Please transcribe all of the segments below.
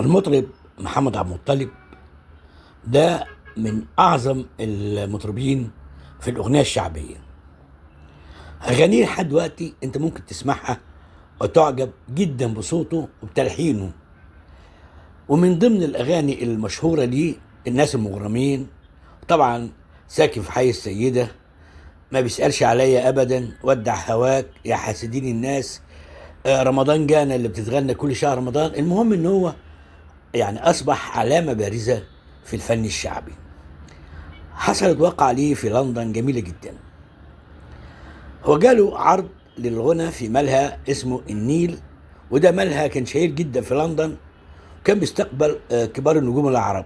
المطرب محمد عبد المطلب ده من أعظم المطربين في الأغنية الشعبية. أغانيه لحد دلوقتي أنت ممكن تسمعها وتعجب جدا بصوته وبتلحينه. ومن ضمن الأغاني المشهورة ليه الناس المغرمين، طبعا ساكن في حي السيدة، ما بيسألش عليا أبدا، ودع هواك، يا حاسدين الناس، رمضان جانا اللي بتتغنى كل شهر رمضان. المهم إن هو يعني أصبح علامة بارزة في الفن الشعبي. حصلت واقعة ليه في لندن جميلة جدا. هو جاله عرض للغنى في ملهى اسمه النيل، وده ملهى كان شهير جدا في لندن، وكان بيستقبل كبار النجوم العرب.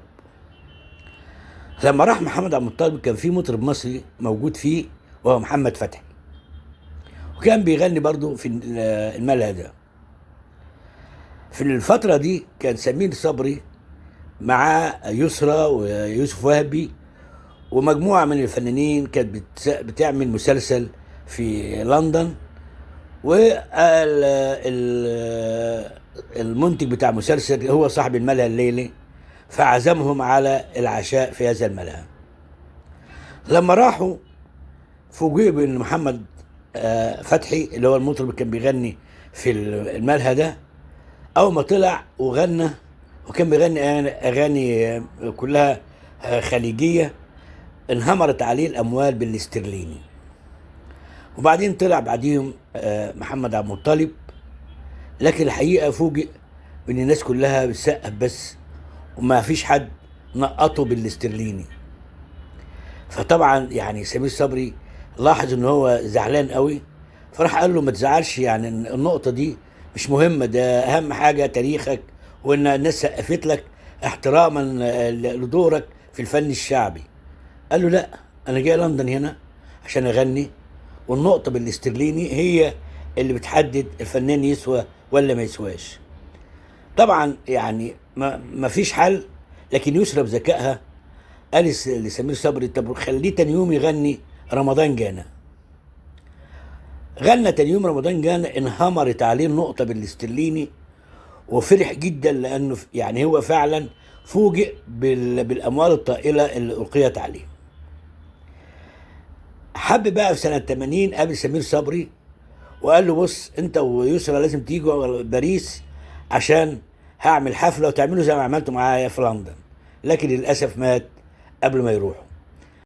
لما راح محمد عبد المطلب كان في مطرب مصري موجود فيه وهو محمد فتحي، وكان بيغني برضه في الملهى ده. في الفترة دي كان سمير صبري مع يسرى ويوسف وهبي ومجموعة من الفنانين كانت بتعمل مسلسل في لندن، والمنتج بتاع المسلسل هو صاحب الملهى الليلي، فعزمهم على العشاء في هذا الملهى. لما راحوا فوجئوا بان محمد فتحي اللي هو المطرب اللي كان بيغني في الملهى ده، اول ما طلع وغنى، وكان بيغني اغاني كلها خليجيه، انهمرت عليه الاموال بالاسترليني. وبعدين طلع بعديهم محمد عبد المطلب، لكن الحقيقه فوجئ ان الناس كلها بتسقف بس، وما فيش حد نقطه بالاسترليني. فطبعا يعني سمير صبري لاحظ ان هو زعلان قوي، فراح قال له ما تزعلش، يعني النقطه دي مش مهمه، ده اهم حاجه تاريخك وان الناس سقفت لك احتراما لدورك في الفن الشعبي. قال له لا، انا جاي لندن هنا عشان اغني، والنقطه بالاسترليني هي اللي بتحدد الفنان يسوى ولا ما يسواش. طبعا يعني ما فيش حل، لكن يسرى بذكائها قالت لسمير صبري طب خليه تاني يوم يغني رمضان جانا. غنى تاني يوم رمضان جانا، انهمرت عليه النقطه بالاسترليني، وفرح جدا لانه يعني هو فعلا فوجئ بالاموال الطائله اللي القيت عليه. حب بقى في سنه 80 قابل سمير صبري وقال له بص، انت ويسرى لازم تيجوا باريس عشان هعمل حفله وتعملوا زي ما عملتوا معايا في لندن. لكن للاسف مات قبل ما يروحوا.